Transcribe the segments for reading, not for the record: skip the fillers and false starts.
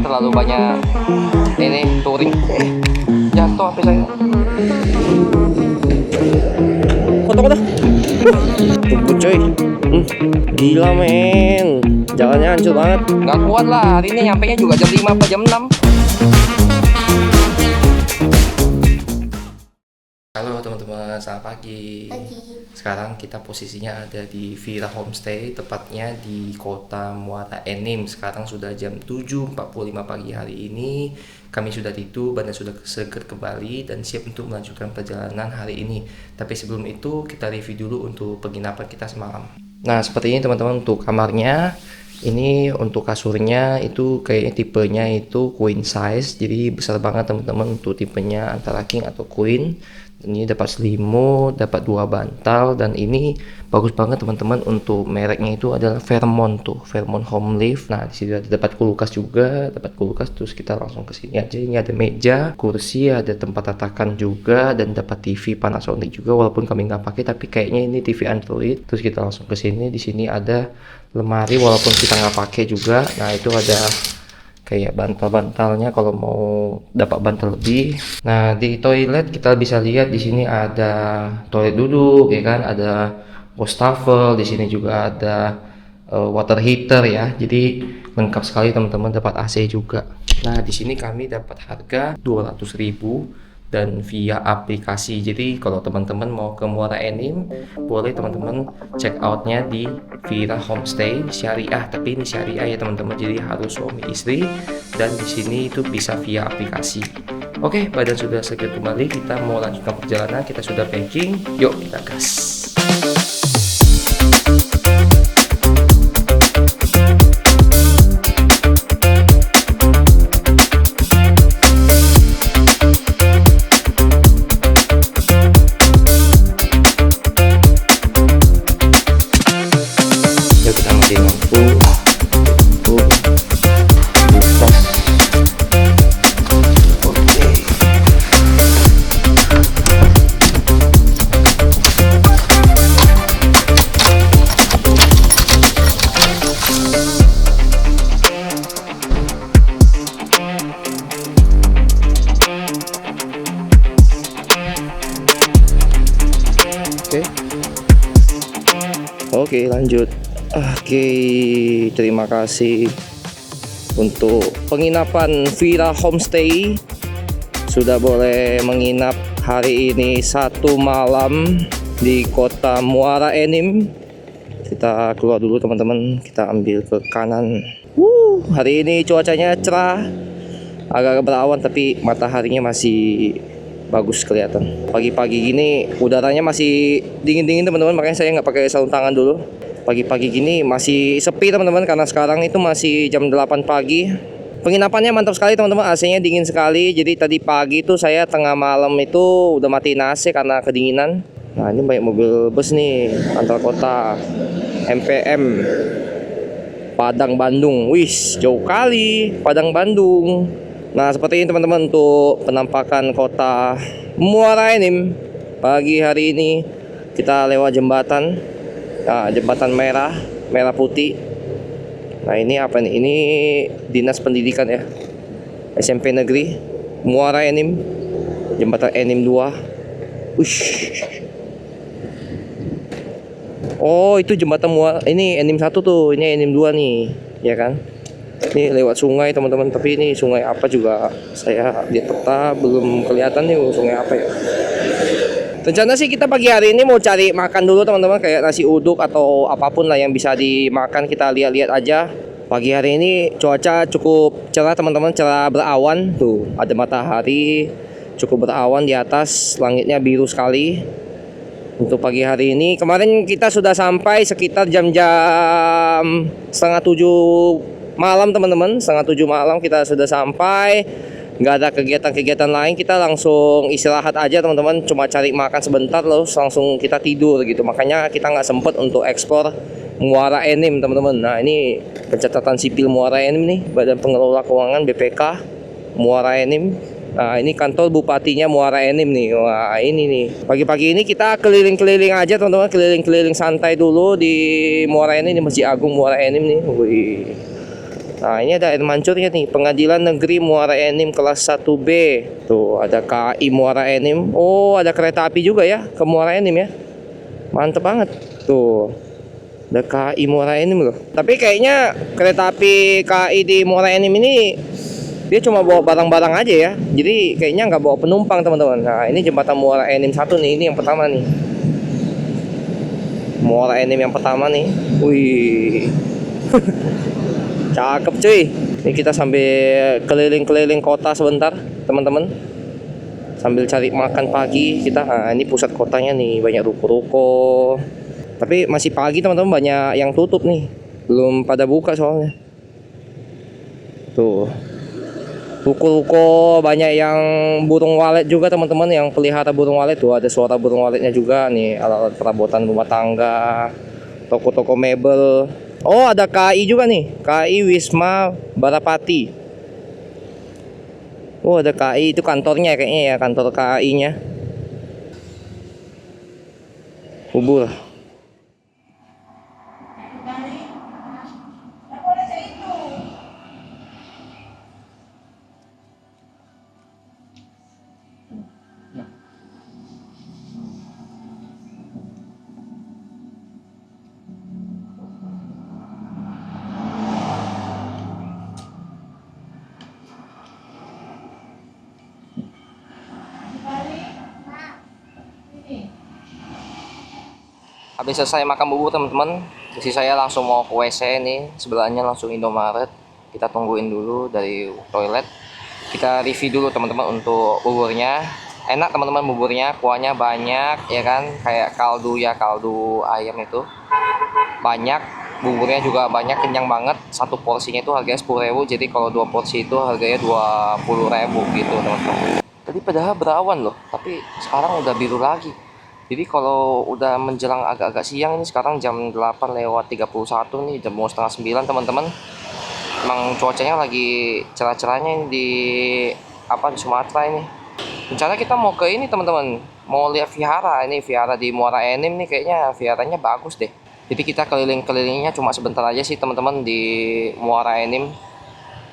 terlalu banyak ini touring. Jatuh HP saya. Foto. Tuh coy. Gila men. Jalannya hancur banget. Gak kuat lah. Hari ini nyampenya juga jam 5 apa jam 6. Halo teman-teman, selamat pagi. Sekarang kita posisinya ada di Vira Homestay, tepatnya di kota Muara Enim. Sekarang sudah jam 7.45 pagi hari ini. Kami sudah tidur, badan sudah seger kembali dan siap untuk melanjutkan perjalanan hari ini. Tapi sebelum itu kita review dulu untuk penginapan kita semalam. Nah seperti ini teman-teman untuk kamarnya. Ini untuk kasurnya itu kayaknya tipenya itu queen size, jadi besar banget teman-teman untuk tipenya antara king atau queen. Ini dapat selimut, dapat 2 bantal, dan ini bagus banget teman-teman untuk mereknya itu adalah Fairmont tuh, Fairmont Home Live. Nah di sini dapat kulkas juga, terus kita langsung ke sini aja. Ini ada meja, kursi, ada tempat tatakan juga, dan dapat TV Panasonic juga walaupun kami nggak pakai, tapi kayaknya ini TV Android. Terus kita langsung ke sini, di sini ada lemari walaupun kita nggak pakai juga. Nah itu ada kayak bantal-bantalnya kalau mau dapat bantal lebih. Nah di toilet kita bisa lihat di sini ada toilet duduk ya kan, ada wastafel, di sini juga ada water heater ya. Jadi lengkap sekali teman-teman, dapat AC juga. Nah di sini kami dapat harga 200.000 dan via aplikasi. Jadi kalau teman-teman mau ke Muara Enim, boleh teman-teman check outnya di Vira Homestay Syariah. Tapi ini Syariah ya teman-teman, jadi harus suami istri, dan di sini itu bisa via aplikasi. Oke, badan sudah segar kembali, kita mau lanjutkan perjalanan. Kita sudah packing, yuk kita gas. Oke, lanjut. Oke, terima kasih untuk penginapan Vira Homestay. Sudah boleh menginap hari ini 1 malam di kota Muara Enim. Kita keluar dulu teman-teman, kita ambil ke kanan. Hari ini cuacanya cerah, agak berawan tapi mataharinya masih bagus kelihatan. Pagi-pagi gini udaranya masih dingin-dingin teman-teman, makanya saya nggak pakai sarung tangan dulu. Pagi-pagi gini masih sepi teman-teman, karena sekarang itu masih jam 8 pagi. Penginapannya mantap sekali teman-teman, AC-nya dingin sekali. Jadi tadi pagi itu saya tengah malam itu udah matiin AC karena kedinginan. Nah ini banyak mobil bus nih antar kota, MPM Padang Bandung. Wis jauh kali Padang Bandung. Nah seperti ini teman-teman untuk penampakan kota Muara Enim pagi hari ini. Kita lewat jembatan, nah, jembatan merah putih. Nah ini apa nih? Ini dinas pendidikan ya, SMP negeri Muara Enim, jembatan Enim 2. Oh itu jembatan Muara, ini Enim 1 tuh, ini Enim 2 nih ya kan. Ini lewat sungai teman-teman, tapi ini sungai apa juga saya lihat peta belum kelihatan nih sungai apa ya. Rencana sih kita pagi hari ini mau cari makan dulu teman-teman, kayak nasi uduk atau apapun lah yang bisa dimakan. Kita lihat-lihat aja. Pagi hari ini cuaca cukup cerah teman-teman, cerah berawan. Tuh ada matahari, cukup berawan di atas, langitnya biru sekali. Untuk pagi hari ini, kemarin kita sudah sampai sekitar jam-jam 6:30 malam teman-teman, 6:30 malam kita sudah sampai. Nggak ada kegiatan-kegiatan lain, kita langsung istirahat aja teman-teman, cuma cari makan sebentar terus langsung kita tidur gitu. Makanya kita nggak sempet untuk eksplor Muara Enim teman-teman. Nah ini pencatatan sipil Muara Enim nih, Badan Pengelola Keuangan BPK Muara Enim. Nah ini kantor bupatinya Muara Enim nih. Wah ini nih, pagi-pagi ini kita keliling-keliling aja teman-teman, keliling-keliling santai dulu di Muara Enim, di Masjid Agung Muara Enim nih. Wih. Nah, ini ada air mancurnya nih, Pengadilan Negeri Muara Enim kelas 1B. Tuh, ada KAI Muara Enim. Oh, ada kereta api juga ya ke Muara Enim ya. Mantep banget. Tuh, ada KAI Muara Enim loh. Tapi kayaknya kereta api KAI di Muara Enim ini dia cuma bawa barang-barang aja ya. Jadi kayaknya nggak bawa penumpang teman-teman. Nah, ini jembatan Muara Enim 1 nih, ini yang pertama nih. Muara Enim yang pertama nih. Wih. Cakep cuy. Ini kita sambil keliling-keliling kota sebentar teman-teman, sambil cari makan pagi kita. Nah, ini pusat kotanya nih, banyak ruko-ruko. Tapi masih pagi teman-teman, banyak yang tutup nih, belum pada buka soalnya. Tuh, ruko-ruko banyak yang burung walet juga teman-teman, yang pelihara burung walet. Tuh ada suara burung waletnya juga nih. Alat-alat perabotan rumah tangga, toko-toko mebel. Oh, ada KAI juga nih, KAI Wisma Barapati. Oh, ada KAI, itu kantornya kayaknya ya, kantor KAI-nya. Bubur. Habis selesai makan bubur teman-teman, jadi saya langsung mau ke WC nih, sebelahnya langsung Indomaret. Kita tungguin dulu dari toilet. Kita review dulu teman-teman untuk buburnya. Enak teman-teman buburnya, kuahnya banyak ya kan, kayak kaldu ya, kaldu ayam itu. Banyak, buburnya juga banyak, kenyang banget. Satu porsinya itu harganya 10.000, jadi kalau 2 porsi itu harganya 20.000 gitu teman-teman. Tadi padahal berawan loh, tapi sekarang udah biru lagi. Jadi kalau udah menjelang agak-agak siang ini, sekarang jam 8:31 nih, jam mau setengah 9 teman-teman. Emang cuacanya lagi cerah-cerahnya di Sumatera ini. Rencana kita mau ke ini teman-teman, mau lihat vihara. Ini vihara di Muara Enim nih, kayaknya viharanya bagus deh. Jadi kita keliling-kelilingnya cuma sebentar aja sih teman-teman di Muara Enim.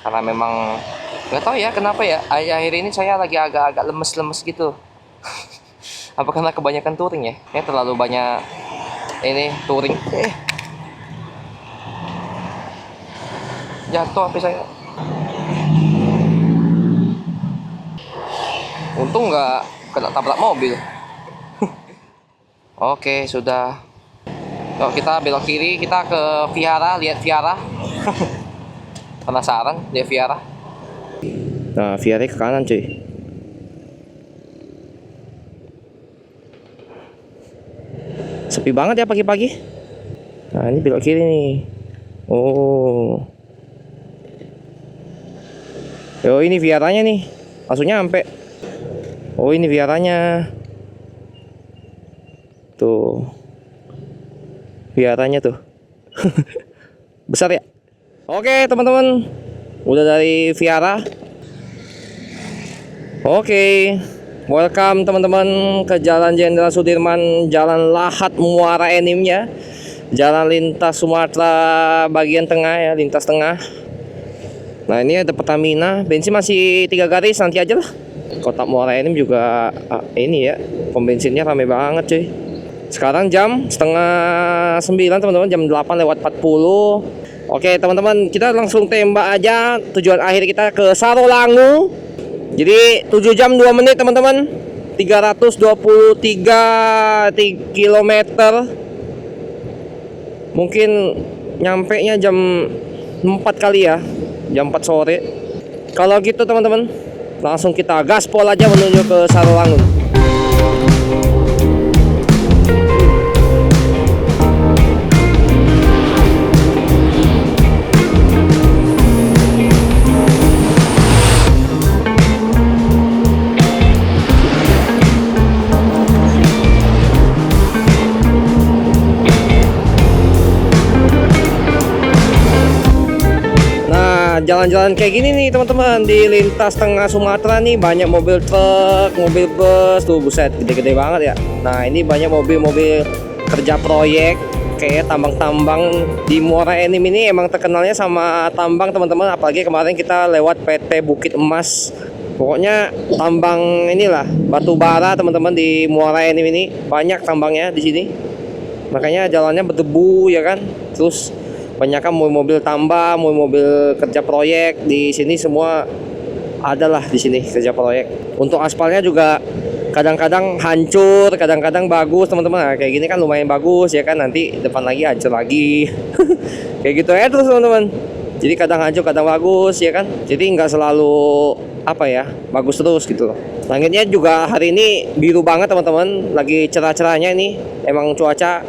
Karena memang nggak tahu ya kenapa ya, akhir ini saya lagi agak-agak lemes-lemes gitu. Apa karena kebanyakan touring ya? Ya terlalu banyak ini touring. Jatuh HP saya. Untung nggak kena tabrak mobil. Oke, sudah. Yuk kita belok kiri, kita ke vihara, lihat vihara. Penasaran lihat vihara. Nah, vihara ke kanan cuy. Sepi banget ya pagi-pagi. Nah, ini belok kiri nih. Oh. Yo, ini viharanya nih. Langsung nyampe. Oh, ini viharanya. Tuh. Viharanya tuh. Besar ya? Oke, teman-teman. Udah dari vihara. Oke. Welcome teman-teman ke Jalan Jenderal Sudirman, Jalan Lahat Muara Enim ya. Jalan lintas Sumatera bagian tengah ya, lintas tengah. Nah, ini ada Pertamina, bensin masih 3 garis, nanti aja lah. Kota Muara Enim juga ini ya, pom bensinnya rame banget cuy. Sekarang jam setengah 9 teman-teman, jam 8:40. Oke teman-teman, kita langsung tembak aja. Tujuan akhir kita ke Sarolangu. Jadi 7 jam 2 menit teman-teman, 323 km. Mungkin nyampe nya jam 4 kali ya, jam 4 sore. Kalau gitu teman-teman, langsung kita gaspol aja menuju ke Sarolangu. Jalan-jalan kayak gini nih teman-teman, di lintas tengah Sumatera nih banyak mobil truk, mobil bus tuh, buset gede-gede banget ya. Nah, ini banyak mobil-mobil kerja proyek Kayaknya tambang-tambang di Muara Enim ini emang terkenalnya sama tambang teman-teman. Apalagi kemarin kita lewat PT Bukit Emas. Pokoknya tambang inilah batu bara teman-teman di Muara Enim ini banyak tambangnya di sini. Makanya jalannya berdebu ya kan. Terus banyak kan mobil tambang, mobil kerja proyek di sini semua adalah di sini kerja proyek. Untuk aspalnya juga kadang-kadang hancur, kadang-kadang bagus teman-teman. Nah, kayak gini kan lumayan bagus ya kan, nanti depan lagi hancur lagi. Kayak gitu ya terus teman-teman. Jadi kadang hancur, kadang bagus ya kan. Jadi nggak selalu apa ya, bagus terus gitu loh. Langitnya juga hari ini biru banget teman-teman, lagi cerah-cerahnya ini. Emang cuaca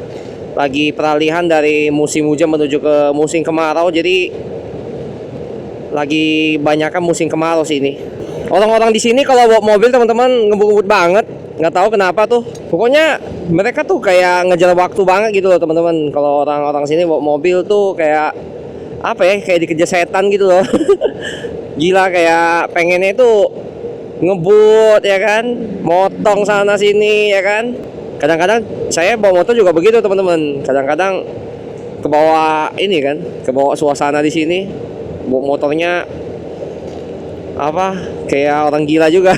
lagi peralihan dari musim hujan menuju ke musim kemarau, jadi lagi banyakkan musim kemarau sih ini. Orang-orang di sini kalau bawa mobil teman-teman ngebut-ngebut banget, nggak tahu kenapa tuh. Pokoknya mereka tuh kayak ngejar waktu banget gitu loh teman-teman. Kalau orang-orang sini bawa mobil tuh kayak apa ya, kayak dikejar setan gitu loh. Gila, kayak pengennya itu ngebut ya kan, motong sana sini ya kan. Kadang-kadang saya bawa motor juga begitu teman-teman. Kadang-kadang ke bawah ini kan, ke bawah suasana di sini. Bawa motornya apa kayak orang gila juga.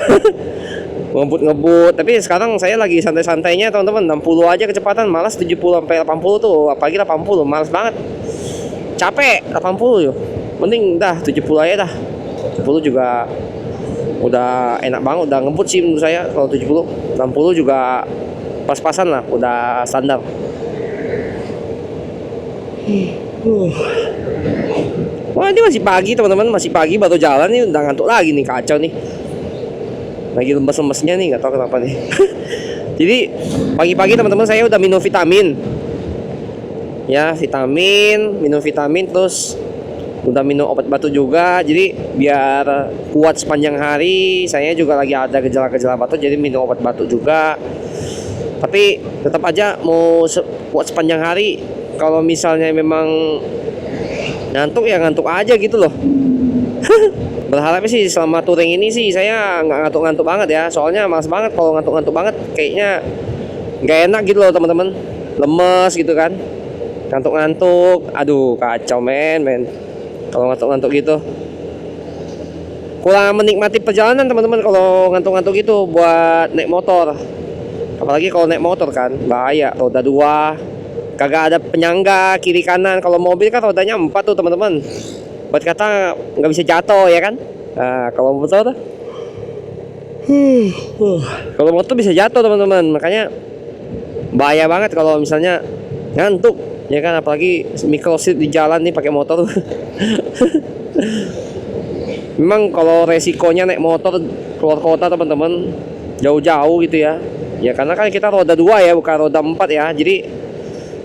Ngebut-ngebut. Tapi sekarang saya lagi santai-santainya teman-teman, 60 aja kecepatan, malas 70 sampai 80 tuh, apalagi 80 malas banget, capek 80 yuk. Mending dah 70 aja dah. 70 juga udah enak banget, udah ngebut sih menurut saya. Kalau 70, 60 juga pas-pasan lah, udah standar. Wah, ini masih pagi teman-teman, masih pagi baru jalan nih, udah ngantuk lagi nih, kacau nih. Lagi lemes-lemesnya nih, nggak tahu kenapa nih. Jadi pagi-pagi teman-teman saya udah minum vitamin. Ya, minum vitamin terus udah minum obat batu juga. Jadi biar kuat sepanjang hari. Saya juga lagi ada gejala-gejala batuk, jadi minum obat batu juga. Tapi tetap aja mau kuat sepanjang hari. Kalau misalnya memang ngantuk ya ngantuk aja gitu loh. Berharapnya sih selama touring ini sih saya nggak ngantuk-ngantuk banget ya. Soalnya males banget kalau ngantuk-ngantuk banget, kayaknya nggak enak gitu loh teman-teman. Lemes gitu kan, ngantuk-ngantuk. Aduh kacau men. Kalau ngantuk-ngantuk gitu kurang menikmati perjalanan teman-teman kalau ngantuk-ngantuk gitu buat naik motor. Apalagi kalau naik motor kan bahaya, roda 2, kagak ada penyangga kiri kanan. Kalau mobil kan rodanya 4 tuh teman-teman, buat kata nggak bisa jatuh ya kan. Nah kalau motor kalau motor bisa jatuh teman-teman, makanya bahaya banget kalau misalnya ngantuk ya kan. Apalagi microseat di jalan nih pakai motor. Memang kalau resikonya naik motor keluar kota teman-teman, jauh-jauh gitu ya. Ya karena kan kita roda 2 ya, bukan roda 4 ya. Jadi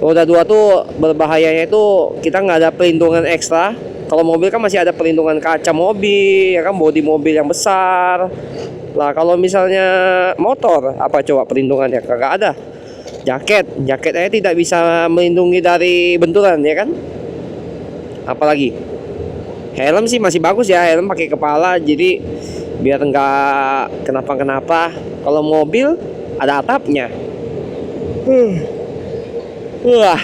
roda 2 tuh berbahayanya itu kita nggak ada perlindungan ekstra. Kalau mobil kan masih ada perlindungan kaca mobil ya kan, bodi mobil yang besar. Lah kalau misalnya motor apa coba perlindungannya? Kagak ada. Jaketnya tidak bisa melindungi dari benturan ya kan. Apalagi helm sih masih bagus ya, helm pakai kepala jadi biar nggak kenapa-kenapa. Kalau mobil ada atapnya. Wah,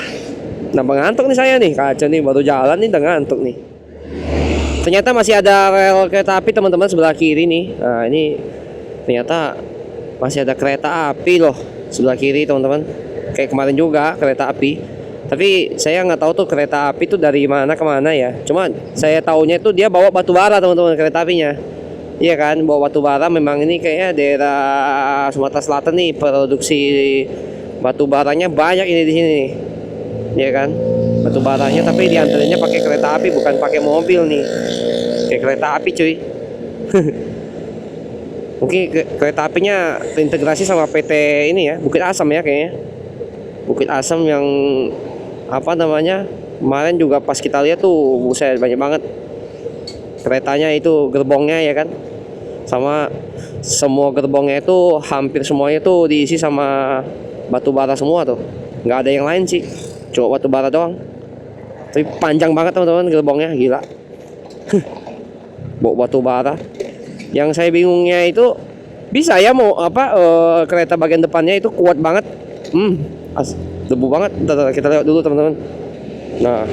kenapa ngantuk nih saya nih, kacau nih, baru jalan nih udah ngantuk nih. Ternyata masih ada rel kereta api teman-teman sebelah kiri nih. Nah ini ternyata masih ada kereta api loh sebelah kiri teman-teman. Kayak kemarin juga kereta api. Tapi saya nggak tahu tuh kereta api tuh dari mana ke mana ya. Cuma saya taunya itu dia bawa batu bara teman-teman, kereta apinya. Iya kan, bawa batu bara. Memang ini kayaknya daerah Sumatera Selatan nih, produksi batu baranya banyak ini di sini. Iya kan, batu baranya, tapi diantaranya pakai kereta api bukan pakai mobil nih. Kayak kereta api cuy. Mungkin kereta apinya terintegrasi sama PT ini ya, Bukit Asam ya kayaknya. Bukit Asam yang apa namanya, kemarin juga pas kita lihat tuh buset banyak banget keretanya itu, gerbongnya ya kan. Sama semua gerbongnya itu hampir semuanya tuh diisi sama batu bara semua tuh. Nggak ada yang lain sih, cuma batu bara doang. Tapi panjang banget teman-teman gerbongnya, gila. Bawa batu bara. Yang saya bingungnya itu bisa ya mau apa kereta bagian depannya itu kuat banget. Debu banget. Bentar, kita lewat dulu teman-teman. Nah,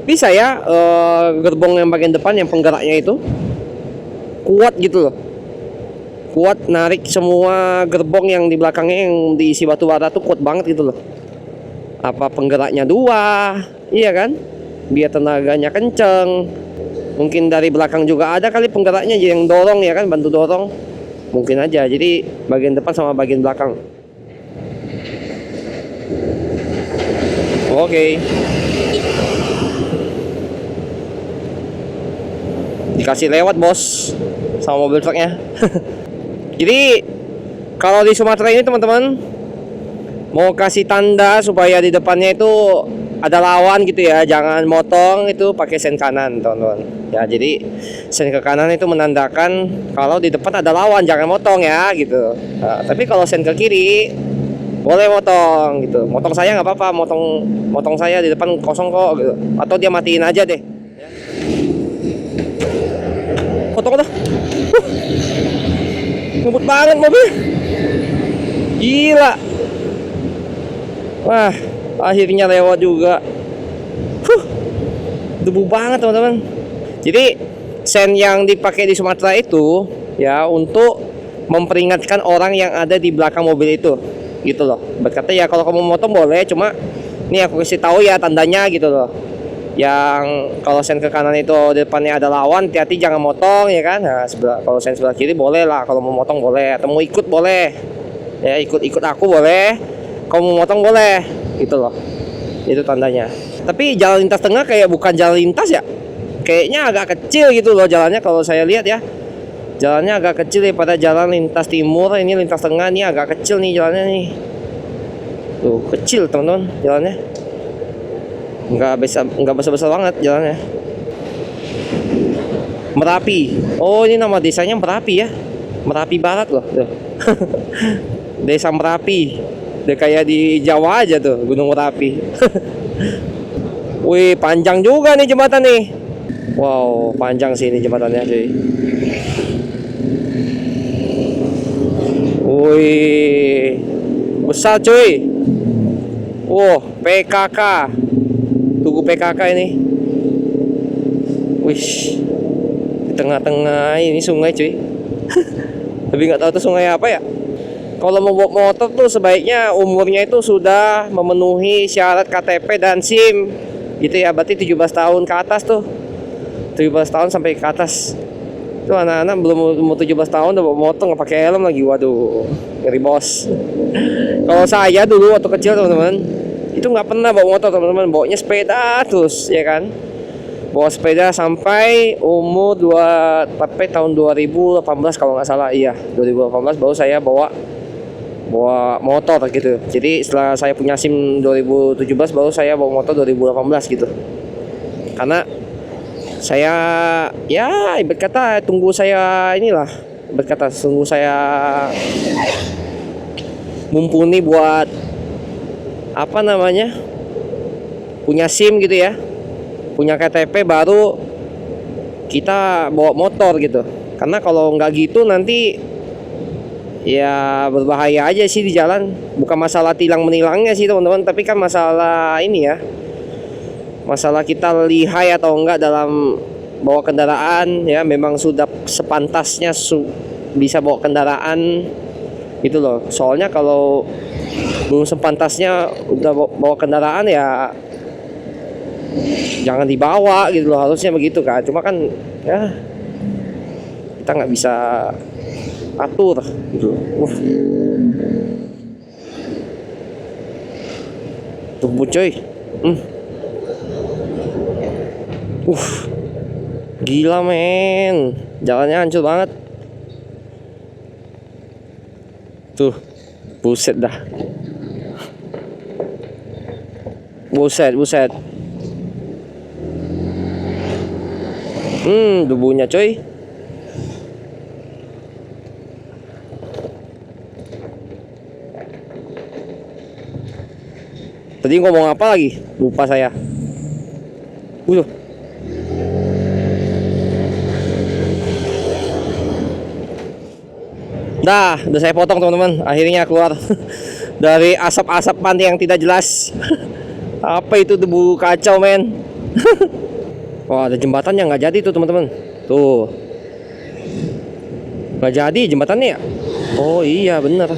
bisa ya gerbong yang bagian depan yang penggeraknya itu kuat gitu loh, kuat narik semua gerbong yang di belakangnya yang diisi batu bara tuh kuat banget gitu loh. Apa penggeraknya dua, iya kan, biar tenaganya kenceng. Mungkin dari belakang juga ada kali penggeraknya yang dorong ya kan, bantu dorong mungkin aja. Jadi bagian depan sama bagian belakang. Oke. Dikasih lewat bos sama mobil truknya. Jadi kalau di Sumatera ini teman-teman mau kasih tanda supaya di depannya itu ada lawan gitu ya, jangan motong itu pakai sen kanan teman-teman ya. Jadi sen ke kanan itu menandakan kalau di depan ada lawan, jangan motong ya gitu. Nah, tapi kalau sen ke kiri boleh motong gitu. Motong saya nggak apa-apa, motong saya di depan kosong kok gitu. Atau dia matiin aja deh. Potong dah. Ngebut banget mobil. Gila. Wah, akhirnya lewat juga. Debu banget teman-teman. Jadi sen yang dipakai di Sumatera itu ya untuk memperingatkan orang yang ada di belakang mobil itu, gitu loh. Berkata ya kalau kamu motong boleh, cuma ini aku kasih tahu ya tandanya gitu loh. Yang kalau sen ke kanan itu di depannya ada lawan, hati-hati jangan motong ya kan. Nah, kalau sen sebelah kiri boleh lah, kalau mau motong boleh, atau mau ikut boleh. Ya ikut aku boleh, kalau mau motong boleh, gitu loh. Itu tandanya. Tapi jalan lintas tengah kayak bukan jalan lintas ya. Kayaknya agak kecil gitu loh jalannya kalau saya lihat ya. Jalannya agak kecil daripada jalan lintas timur. Ini lintas tengah nih agak kecil nih jalannya nih. Tuh, kecil teman-teman jalannya. Nggak besar-besar banget jalannya. Merapi. Oh, ini nama desanya Merapi ya. Merapi Barat loh. Desa Merapi. Udah kayak di Jawa aja tuh, Gunung Merapi. Wih, panjang juga nih jembatan nih. Wow, panjang sih ini jembatannya cuy. Wih, besar cuy. Wow, PKK. Tugu PKK ini. Wih, di tengah-tengah ini sungai cuy. Tapi nggak tahu tuh sungai apa ya. Kalau mau bawa motor tuh sebaiknya umurnya itu sudah memenuhi syarat KTP dan SIM gitu ya. Berarti 17 tahun ke atas tuh, 17 tahun sampai ke atas. Tuh anak-anak belum umur 17 tahun udah bawa motor nggak pakai helm lagi. Waduh, ngeri bos. Kalau saya dulu waktu kecil teman-teman, itu nggak pernah bawa motor teman-teman, bawanya sepeda terus ya kan. Bawa sepeda sampai umur sampai tahun 2018 kalau nggak salah. Iya, 2018 baru saya bawa motor gitu. Jadi setelah saya punya SIM 2017 baru saya bawa motor 2018 gitu. Karena saya ya ibarat kata tunggu saya mumpuni buat apa namanya, punya SIM gitu ya, punya KTP baru kita bawa motor gitu. Karena kalau nggak gitu nanti ya berbahaya aja sih di jalan. Bukan masalah tilang menilangnya sih teman-teman, tapi kan masalah ini ya, masalah kita lihai atau enggak dalam bawa kendaraan ya. Memang sudah sepantasnya bisa bawa kendaraan gitu loh. Soalnya kalau belum sepantasnya udah bawa kendaraan ya jangan dibawa gitu loh, harusnya begitu kan. Cuma kan ya kita nggak bisa atur gitu. Tunggu coy. Gila men, jalannya hancur banget. Tuh, buset dah. Buset. Debunya coy. Tadi ngomong apa lagi? Lupa saya. Udah saya potong teman-teman. Akhirnya keluar dari asap-asapan yang tidak jelas. Apa itu, debu kacau men. Wah, ada jembatannya nggak jadi tuh teman-teman. Tuh, nggak jadi jembatannya ya. Oh iya bener,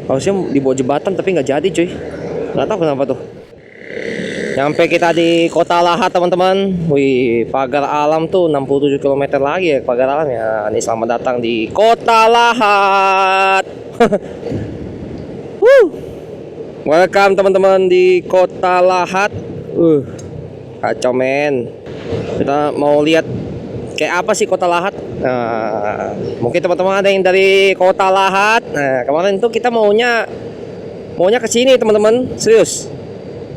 harusnya dibawa jembatan tapi nggak jadi cuy. Nggak tahu kenapa tuh. Nyampe kita di Kota Lahat teman-teman. Wih, pagar alam tuh 67 km lagi ya pagar alam ya. Ini selamat datang di Kota Lahat. Welcome teman-teman di Kota Lahat. Kacau men. Kita mau lihat kayak apa sih Kota Lahat. Nah, mungkin teman-teman ada yang dari Kota Lahat. Nah, kemarin tuh kita maunya ke sini teman-teman, serius.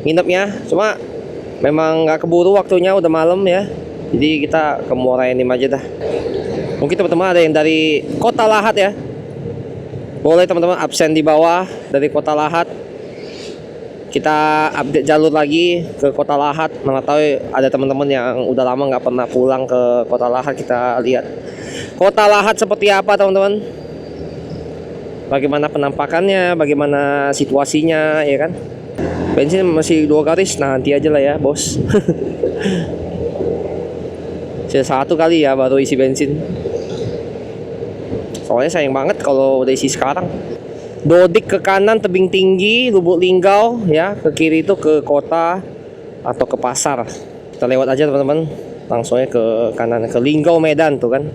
Nginepnya, cuma memang nggak keburu waktunya, udah malam ya. Jadi kita ke Muara Enim aja dah. Mungkin teman-teman ada yang dari Kota Lahat ya. Boleh teman-teman absen di bawah dari Kota Lahat. Kita update jalur lagi ke Kota Lahat. Mana tahu ada teman-teman yang udah lama nggak pernah pulang ke Kota Lahat. Kita lihat Kota Lahat seperti apa teman-teman. Bagaimana penampakannya, bagaimana situasinya ya kan. Bensin masih 2 garis, nanti aja lah ya bos. Saya 1 kali ya baru isi bensin. Soalnya sayang banget kalau udah isi sekarang. Dodik ke kanan tebing tinggi Lubuk Linggau ya, ke kiri itu ke kota atau ke pasar. Kita lewat aja teman-teman, langsungnya ke kanan ke Linggau Medan tuh kan.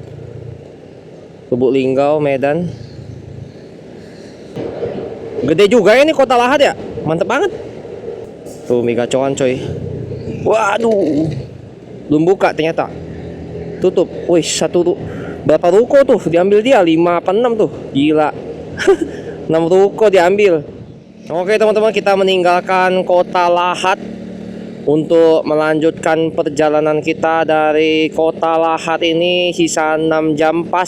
Lubuk Linggau Medan. Gede juga ini Kota Lahat ya, mantep banget. Tuh mega gacoan coy. Waduh, belum buka ternyata, tutup. Wih, berapa ruko tuh diambil dia? 5 apa 6 tuh, gila. 6 ruko diambil. Oke teman-teman, kita meninggalkan Kota Lahat untuk melanjutkan perjalanan kita dari Kota Lahat ini. Sisa 6 jam pas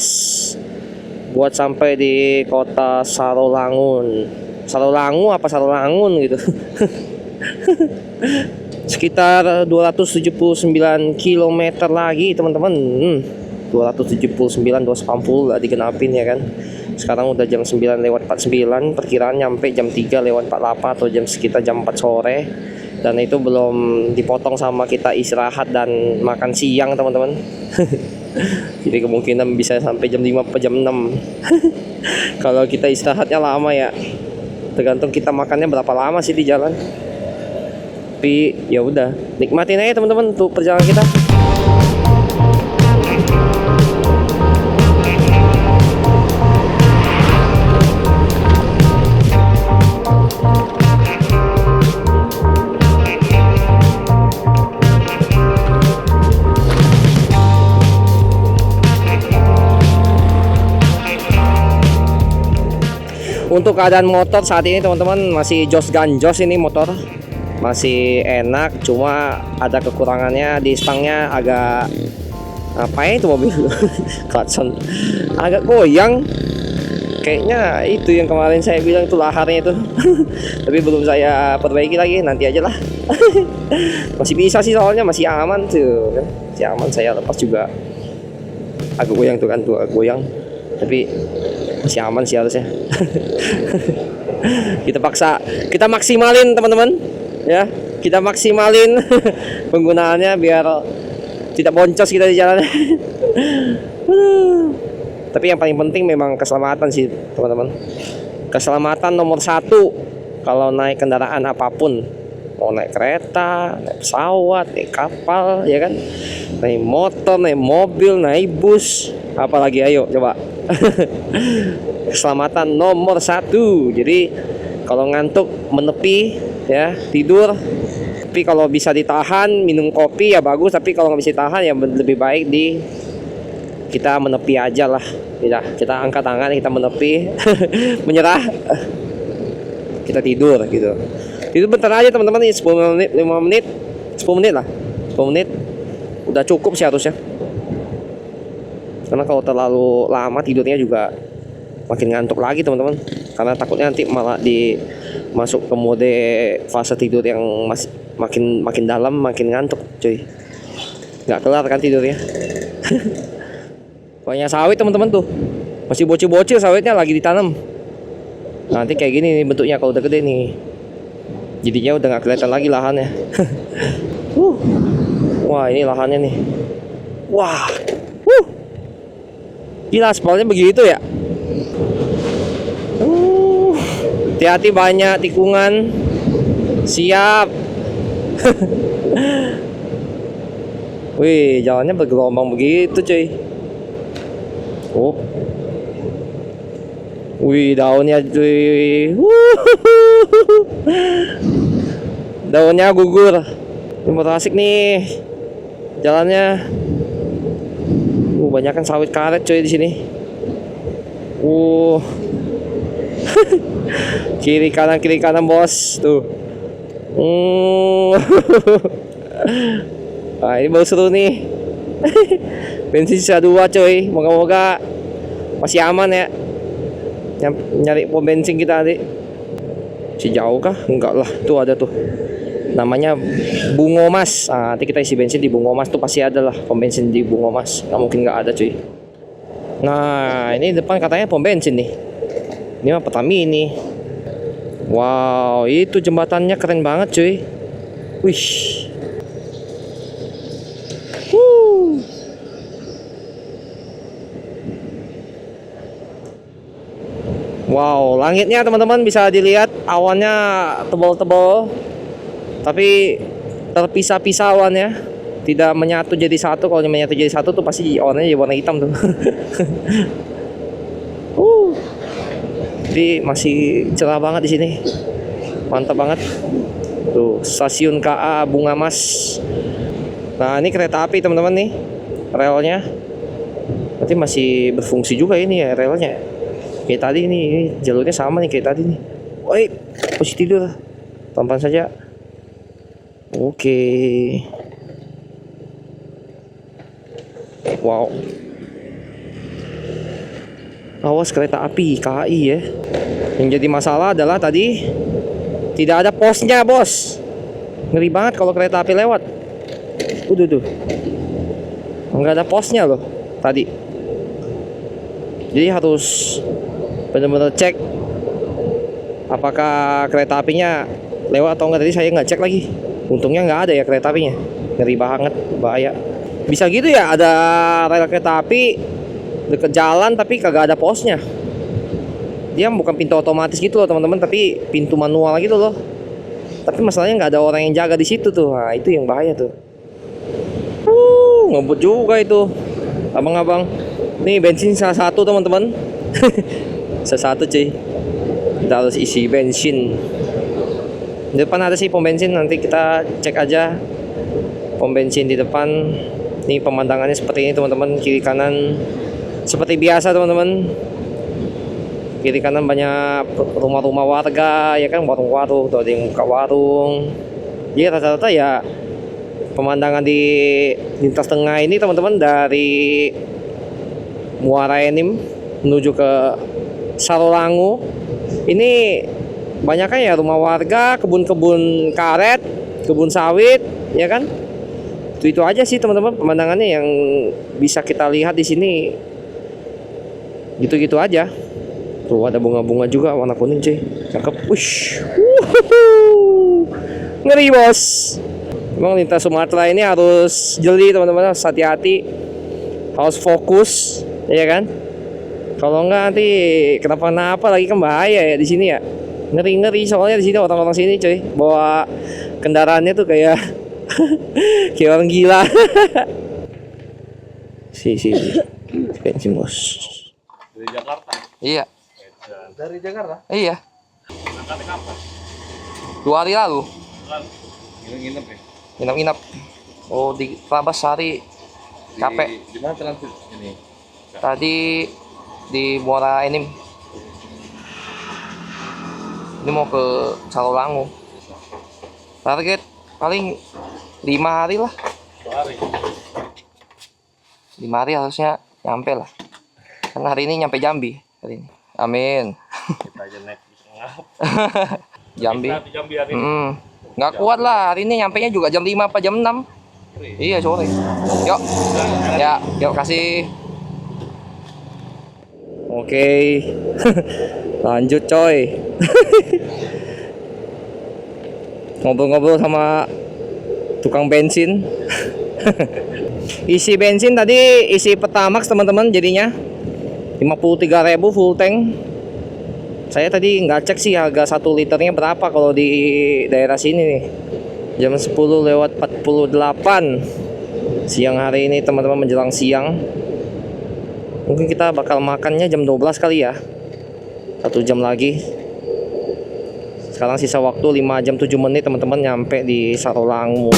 buat sampai di Kota Sarolangun. Sarolangu apa Sarolangun gitu. Sekitar 279 km lagi teman-teman. 279 280 lah digenapin ya kan. Sekarang udah jam 9 lewat 49, perkiraan nyampe jam 3 lewat 48 atau sekitar jam 4 sore. Dan itu belum dipotong sama kita istirahat dan makan siang teman-teman. Jadi kemungkinan bisa sampai jam 5 atau jam 6. Kalau kita istirahatnya lama ya, tergantung kita makannya berapa lama sih di jalan. Tapi ya udah, nikmatin aja teman-teman untuk perjalanan kita. Untuk keadaan motor saat ini teman-teman masih jos ganjos ini motor. Masih enak, cuma ada kekurangannya di stangnya agak apa ya itu mobil. Klakson agak goyang. Kayaknya itu yang kemarin saya bilang itu laharnya itu. Tapi belum saya perbaiki lagi, nanti aja lah. Masih bisa sih soalnya masih aman tuh. Masih aman, saya lepas juga agak goyang tuh kan, tuh agak goyang. Tapi masih aman sih harusnya. Kita maksimalin teman-teman ya, kita maksimalin penggunaannya biar tidak boncos kita di jalan. Tapi yang paling penting memang keselamatan sih teman-teman. Keselamatan nomor 1 kalau naik kendaraan apapun, mau naik kereta, naik pesawat, naik kapal ya kan, naik motor, naik mobil, naik bus, apalagi ayo coba. Keselamatan nomor 1. Jadi kalau ngantuk menepi ya, tidur. Tapi kalau bisa ditahan minum kopi ya bagus, tapi kalau nggak bisa ditahan ya lebih baik kita menepi aja lah. Kita angkat tangan, kita menepi. Menyerah, kita tidur gitu. Itu bentar aja teman-teman, 10 menit, 5 menit, 10 menit lah, 10 menit udah cukup sih harusnya. Karena kalau terlalu lama tidurnya juga makin ngantuk lagi teman-teman. Karena takutnya nanti malah masuk ke mode fase tidur yang makin dalam, makin ngantuk cuy. Nggak kelar kan tidurnya. Banyak sawit teman-teman tuh. Masih bocil-bocil sawitnya lagi ditanam. Nanti kayak gini nih bentuknya kalau udah gede nih. Jadinya udah nggak kelihatan lagi lahannya. Wah ini lahannya nih. Wah. Gila aspalnya begitu ya. Hati-hati banyak tikungan. Siap. Wih, jalannya bergelombang begitu, cuy. Oh. Wih, daunnya, cuy. Daunnya gugur. Ini motor asik nih. Jalannya. Banyak kan sawit karet, cuy, di sini. Kiri kanan bos. Tuh. Nah, ini baru seru nih. Bensin sisa 2 coy. Moga-moga masih aman ya. Nyari pom bensin kita tadi. Si jauh kah? Enggak lah. Tuh ada tuh. Namanya Bungo Mas. Nah, nanti kita isi bensin di Bungo Mas tuh pasti ada lah pom bensin di Bungo Mas. Nggak mungkin nggak ada cuy. Nah, ini depan katanya pom bensin nih. Ini mah Pertamini. Wow, itu jembatannya keren banget cuy. Wih. Wow, langitnya teman-teman bisa dilihat awannya tebal-tebal. Tapi terpisah-pisah awannya. Tidak menyatu jadi satu. Kalau menyatu jadi satu tuh pasti awannya jadi warna hitam tuh. Jadi masih cerah banget di sini. Mantap banget. Tuh, stasiun KA Bunga Mas. Nah, ini kereta api teman-teman nih. Relnya. Berarti masih berfungsi juga ini ya relnya. Kayak tadi ini jalurnya sama nih kayak tadi nih. Woi, posisi tidur. Pelan-pelan saja. Oke. Wow. Awas kereta api KAI ya. Yang jadi masalah adalah tadi tidak ada posnya, bos. Ngeri banget kalau kereta api lewat. Tuh. Enggak ada posnya loh tadi. Jadi harus benar-benar cek apakah kereta apinya lewat atau enggak. Tadi saya nggak cek lagi. Untungnya nggak ada ya kereta apinya. Ngeri banget, bahaya. Bisa gitu ya, ada rel kereta api deket jalan tapi kagak ada posnya. Dia bukan pintu otomatis gitu loh teman-teman, tapi pintu manual gitu loh. Tapi masalahnya nggak ada orang yang jaga di situ tuh. Nah itu yang bahaya tuh. Ngebut juga itu, abang-abang. Nih bensin salah satu teman-teman. Salah satu cuy. Kita harus isi bensin. Di depan ada sih pom bensin, nanti kita cek aja pom bensin di depan. Nih pemandangannya seperti ini teman-teman, kiri kanan seperti biasa teman-teman. Kiri kanan banyak rumah-rumah warga ya kan, warung-warung, tuh ada yang buka warung. Jadi rata-rata ya pemandangan di lintas tengah ini teman-teman, dari Muara Enim menuju ke Sarolangu. Ini banyaknya ya rumah warga, kebun-kebun karet, kebun sawit, ya kan? Itu aja sih teman-teman pemandangannya yang bisa kita lihat di sini. Gitu-gitu aja. Tuh ada bunga-bunga juga warna kuning cuy. Cakep. Wush. Ngeri bos. Memang lintas Sumatera ini harus jeli teman-teman, harus hati-hati. Harus fokus, ya kan? Kalau enggak nanti kenapa-napa lagi kan bahaya ya di sini ya. Ngeri-ngeri soalnya di sini orang-orang sini cuy. Bawa kendaraannya tuh kayak kayak orang gila. Bensin bos. Dari Jakarta? Iya. Dari Jakarta? Iya. Angkatnya kapan? 2 hari lalu. Nginep ya? Nginep-nginep. Oh di Trabas sehari. Capek. Di mana transit ini? Tadi di Muara Enim. Ini mau ke Sarolangu. Target paling 5 hari lah. 2 hari. 5 hari harusnya nyampe lah. Karena hari ini nyampe Jambi hari ini. Amin. Kita aja naik bisa ngap. Jambi. Kita di Jambi hari ini. Nggak kuat lah hari ini, nyampenya juga jam 5 apa jam 6. Iya sore. Yuk. Ya, yuk kasih. Oke. Lanjut coy. Ngobrol-ngobrol sama tukang bensin. Isi bensin tadi isi Pertamax teman-teman, jadinya 53.000 full tank. Saya tadi nggak cek sih harga 1 liternya berapa kalau di daerah sini nih. Jam 10:48 siang hari ini teman-teman, menjelang siang. Mungkin kita bakal makannya jam 12 kali ya. 1 jam lagi. Sekarang sisa waktu 5 jam 7 menit teman-teman nyampe di Sarolangu.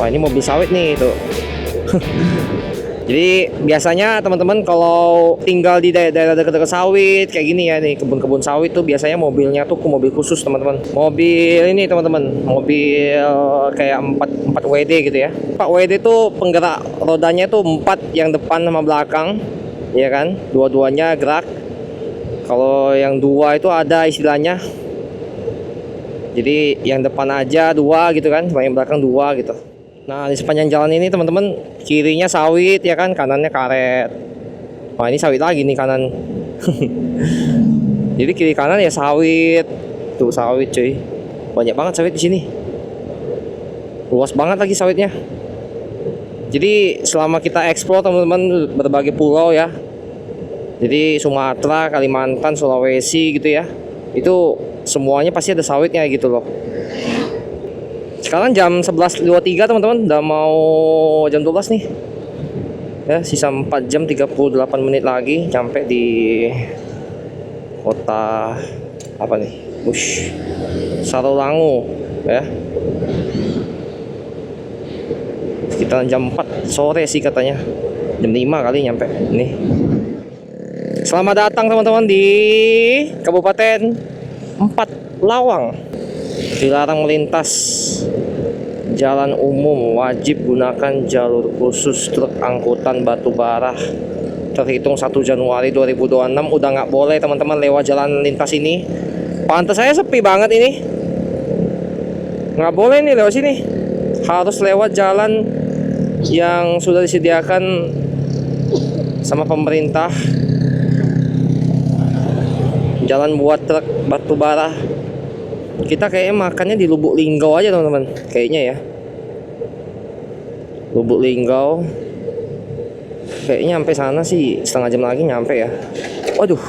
Wah, ini mobil sawit nih tuh. Jadi biasanya teman-teman kalau tinggal di daerah dekat-dekat sawit kayak gini ya nih, kebun-kebun sawit tuh biasanya mobilnya tuh mobil khusus teman-teman. Mobil ini teman-teman, mobil kayak 4 WD gitu ya. 4 WD tuh penggerak rodanya tuh 4, yang depan sama belakang, ya kan? Dua-duanya gerak. Kalau yang 2 itu ada istilahnya. Jadi yang depan aja 2 gitu kan, yang belakang 2 gitu. Nah, di sepanjang jalan ini teman-teman, kirinya sawit ya kan, kanannya karet. Wah, ini sawit lagi nih kanan. Jadi kiri kanan ya sawit. Tuh sawit cuy. Banyak banget sawit di sini. Luas banget lagi sawitnya. Jadi selama kita eksplor teman-teman berbagai pulau ya. Jadi Sumatera, Kalimantan, Sulawesi gitu ya. Itu semuanya pasti ada sawitnya gitu loh. Sekarang jam 11.23 teman-teman, udah mau jam 12 nih. Ya, sisa 4 jam 38 menit lagi sampai di kota apa nih? Sarolangu ya. Sekitar jam 4 sore sih katanya. Jam 5 kali nyampe nih. Selamat datang teman-teman di Kabupaten 4 Lawang. Dilarang melintas jalan umum, wajib gunakan jalur khusus truk angkutan batu bara. Terhitung 1 Januari 2026 udah nggak boleh teman-teman lewat jalan lintas ini. Pantas saya sepi banget ini. Nggak boleh nih lewat sini. Harus lewat jalan yang sudah disediakan sama pemerintah. Jalan buat truk batu bara. Kita kayaknya makannya di Lubuk Linggau aja teman-teman, kayaknya ya. Lubuk Linggau. Kayaknya sampai sana sih setengah jam lagi nyampe ya. Waduh.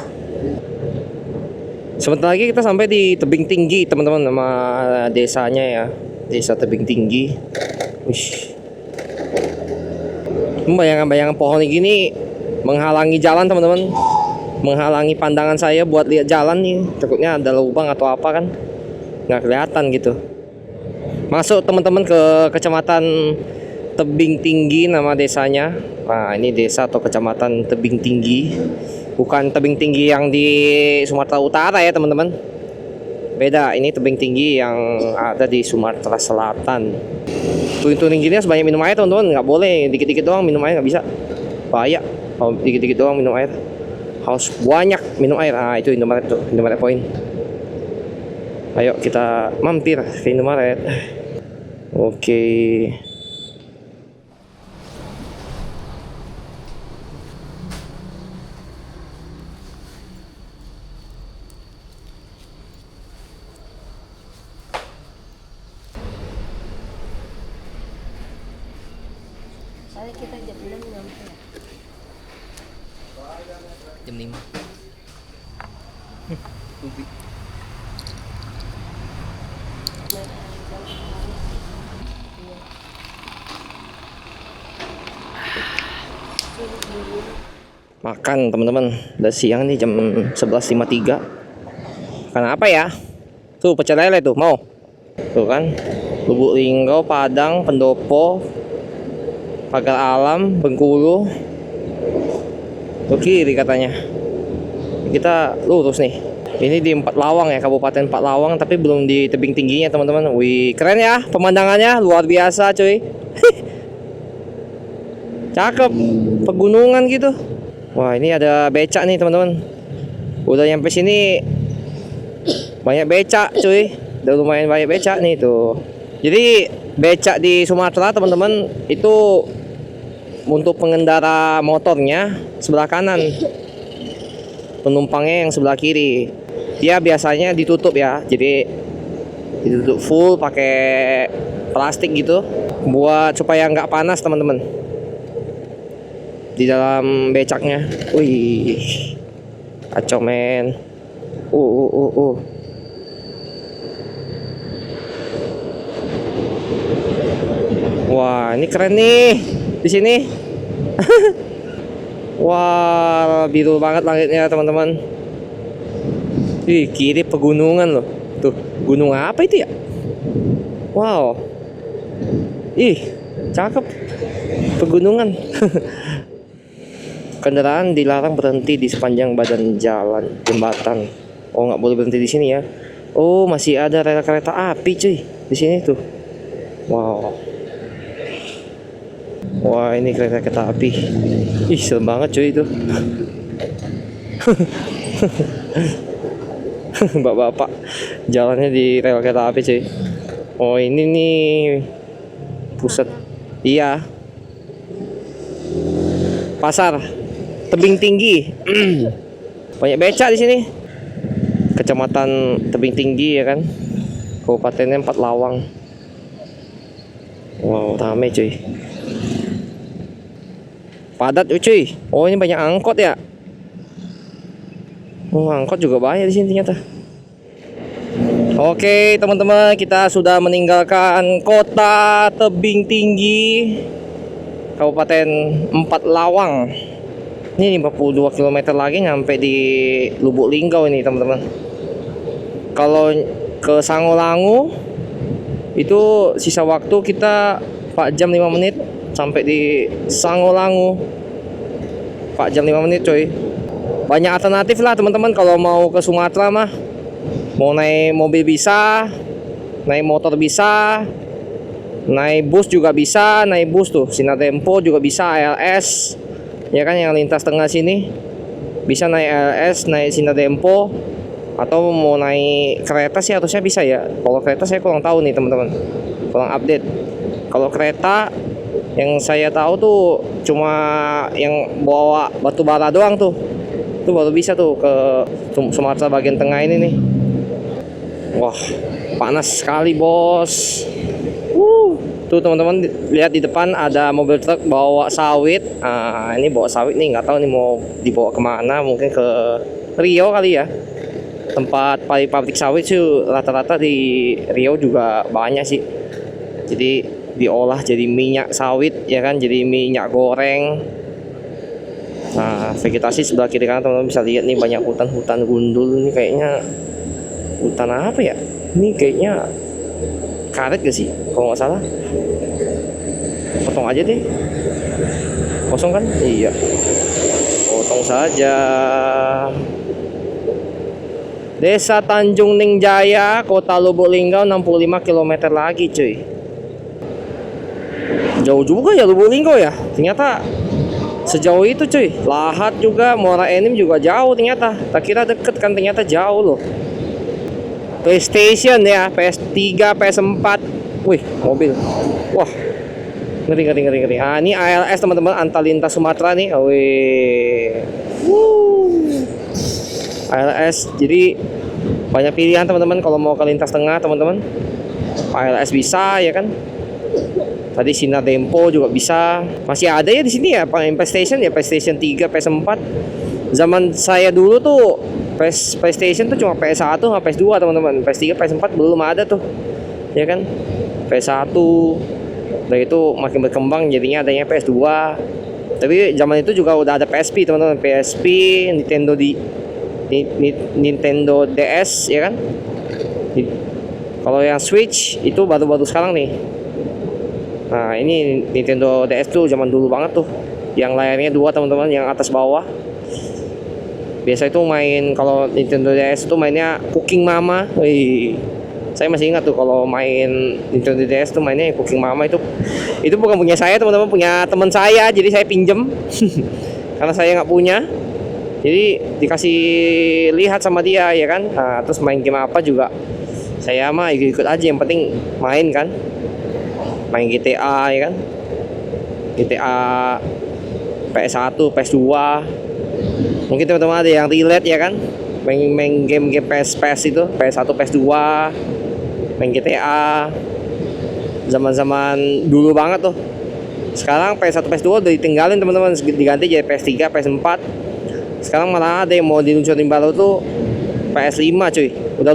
Sebentar lagi kita sampai di Tebing Tinggi teman-teman, nama desanya ya. Desa Tebing Tinggi. Wish. Bayangan-bayangan pohon gini menghalangi jalan teman-teman. Menghalangi pandangan saya buat lihat jalan nih. Takutnya ada lubang atau apa kan. Nggak kelihatan gitu. Masuk teman-teman ke kecamatan Tebing Tinggi nama desanya. Nah, ini desa atau kecamatan Tebing Tinggi. Bukan Tebing Tinggi yang di Sumatera Utara ya teman-teman. Beda, ini Tebing Tinggi yang ada di Sumatera Selatan. Touring-touring gini harus banyak minum air teman-teman. Nggak boleh dikit-dikit doang minum air, nggak bisa. Bahaya kalau dikit-dikit doang minum air. Harus banyak minum air. Nah, itu Indomaret tuh, Indomaret Point. Ayo kita mampir ke Indomaret. Oke. Soalnya kita jam 6 nyampe. Jam 5. Makan teman-teman, udah siang nih jam 11.53. Karena apa ya? Tuh pecel lele tuh, mau? Tuh kan, Lubuk Linggau, Padang, Pendopo, Pagar Alam, Bengkulu. Tuh kiri katanya. Kita lurus nih. Ini di Empat Lawang ya, Kabupaten Empat Lawang, tapi belum di tebing tingginya teman-teman. Wih, keren ya pemandangannya, luar biasa cuy. Cakep, pegunungan gitu. Wah, ini ada becak nih teman-teman. Udah nyampe sini banyak becak cuy. Udah lumayan banyak becak nih tuh. Jadi becak di Sumatera teman-teman itu untuk pengendara motornya sebelah kanan, penumpangnya yang sebelah kiri. Dia biasanya ditutup ya, jadi ditutup full pakai plastik gitu buat supaya nggak panas teman-teman di dalam becaknya. Wih, kacau men. Wah, ini keren nih di sini. Wah, biru banget langitnya teman-teman. Ih, kiri pegunungan loh. Tuh, gunung apa itu ya? Wow. Ih, cakep. Pegunungan. Kendaraan dilarang berhenti di sepanjang badan jalan jembatan. Oh, nggak boleh berhenti di sini ya. Oh, masih ada rel kereta api cuy di sini tuh. Wow. Wah, ini kereta api. Ih, serem banget cuy itu. Bapak-bapak jalannya di rel kereta api cuy. Oh, ini nih pusat. Iya. Pasar Tebing Tinggi. Banyak becak di sini. Kecamatan Tebing Tinggi ya kan. Kabupatennya Empat Lawang. Wow, ramai cuy. Padat cuy. Oh, ini banyak angkot ya. Oh, angkot juga banyak di sini ternyata. Oke, teman-teman, kita sudah meninggalkan kota Tebing Tinggi, Kabupaten Empat Lawang. Ini 52 km lagi nyampe di Lubuk Linggau ini, teman-teman. Kalau ke Sangolangu itu sisa waktu kita 4 jam 5 menit sampai di Sangolangu. 4 jam 5 menit coy. Banyak alternatif lah teman-teman kalau mau ke Sumatera mah. Mau naik mobil bisa, naik motor bisa, naik bus juga bisa. Naik bus tuh Sinar Dempo juga bisa, ALS ya kan, yang lintas tengah sini bisa naik ALS, naik Sinar Dempo. Atau mau naik kereta sih harusnya bisa ya. Kalau kereta saya kurang tahu nih teman-teman, kurang update. Kalau kereta yang saya tahu tuh cuma yang bawa batu bara doang tuh. Itu baru bisa tuh ke Sumatera bagian tengah ini nih. Wah, panas sekali bos. Tuh teman-teman, lihat di depan ada mobil truk bawa sawit. Nah, ini bawa sawit nih, nggak tahu nih mau dibawa kemana. Mungkin ke Riau kali ya. Tempat pabrik sawit sih rata-rata di Riau juga banyak sih. Jadi diolah jadi minyak sawit ya kan, jadi minyak goreng. Nah, vegetasi sebelah kiri kanan teman-teman bisa lihat nih, banyak hutan-hutan gundul. Ini kayaknya hutan apa ya? Ini kayaknya karet gak sih? Kalau nggak salah. Potong aja deh. Kosong kan? Iya. Potong saja. Desa Tanjung Ning Jaya, Kota Lubuk Linggau, 65 km lagi cuy. Jauh juga ya Lubuk Linggau ya. Ternyata sejauh itu cuy. Lahat juga, Muara Enim juga jauh ternyata. Tak kira deket kan, ternyata jauh loh. PlayStation ya, PS3, PS4. Wih, mobil. Wah, ngeri. Ah, ini ALS teman-teman, Antalintas Sumatera nih. Wih. ALS, jadi banyak pilihan teman-teman kalau mau ke lintas tengah teman-teman. ALS bisa ya kan. Tadi Sinar Dempo juga bisa. Masih ada ya di sini ya, PlayStation ya, PlayStation 3, PS4. Zaman saya dulu tuh PlayStation tuh cuma PS1 sama PS2 teman-teman. PS3, PS4 belum ada tuh. Ya kan? PS1. Dari itu makin berkembang jadinya adanya PS2. Tapi zaman itu juga udah ada PSP teman-teman. PSP, Nintendo DS ya kan. Kalau yang Switch itu baru-baru sekarang nih. Nah, ini Nintendo DS tuh zaman dulu banget tuh. Yang layarnya 2 teman-teman, yang atas bawah. Biasa itu main kalau Nintendo DS itu mainnya Cooking Mama. Wih, saya masih ingat tuh kalau main Nintendo DS tuh mainnya Cooking Mama. Itu bukan punya saya teman-teman, punya teman saya, jadi saya pinjem karena saya nggak punya, jadi dikasih lihat sama dia ya kan. Nah, terus main game apa juga saya mah ikut aja, yang penting main kan, main GTA ya kan, GTA PS1, PS2. Mungkin teman-teman ada yang relate ya kan, main game PS itu, PS1, PS2, main GTA zaman-zaman dulu banget tuh. Sekarang PS1, PS2 udah ditinggalin teman-teman, diganti jadi PS3, PS4. Sekarang malah ada yang mau diluncurin baru tuh PS5 cuy. Udah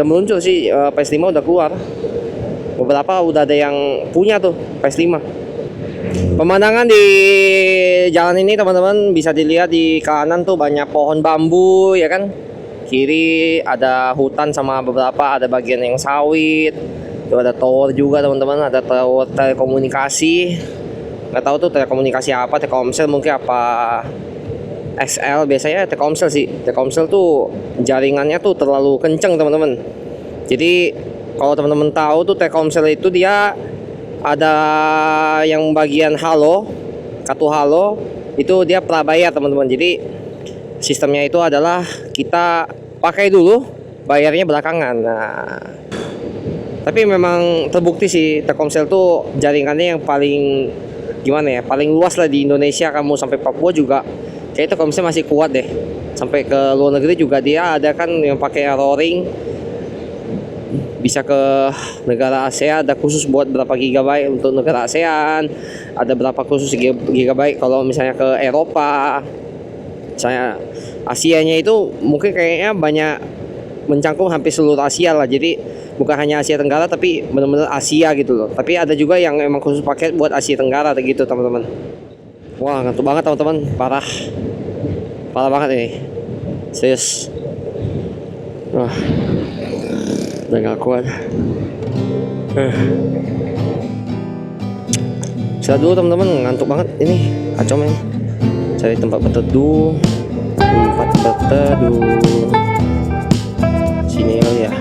meluncur sih, PS5 udah keluar. Beberapa udah ada yang punya tuh PS5. Pemandangan di jalan ini teman-teman bisa dilihat, di kanan tuh banyak pohon bambu ya kan. Kiri ada hutan sama beberapa ada bagian yang sawit. Tuh ada tower juga teman-teman, ada tower telekomunikasi. Nggak tahu tuh telekomunikasi apa, Telkomsel mungkin apa XL, biasanya Telkomsel sih. Telkomsel tuh jaringannya tuh terlalu kenceng teman-teman. Jadi kalau teman-teman tahu tuh Telkomsel itu dia ada yang bagian halo, kartu halo itu dia prabayar teman-teman. Jadi sistemnya itu adalah kita pakai dulu, bayarnya belakangan. Nah, tapi memang terbukti sih Telkomsel tuh jaringannya yang paling gimana ya, paling luas lah di Indonesia. Kamu sampai Papua juga kayak Telkomsel masih kuat deh. Sampai ke luar negeri juga dia ada kan yang pakai roaming. Bisa ke negara ASEAN, ada khusus buat berapa gigabyte untuk negara ASEAN, ada berapa khusus gigabyte kalau misalnya ke Eropa. Saya Asianya itu mungkin kayaknya banyak mencangkup hampir seluruh Asia lah. Jadi bukan hanya Asia Tenggara tapi benar-benar Asia gitu loh. Tapi ada juga yang emang khusus paket buat Asia Tenggara gitu teman-teman. Wah, ngantuk banget teman-teman, parah banget ini, serius. Wah, udah gak kuat. Istirahat dulu teman-teman, ngantuk banget ini, kacau men. Cari tempat berteduh. Sini kali ya.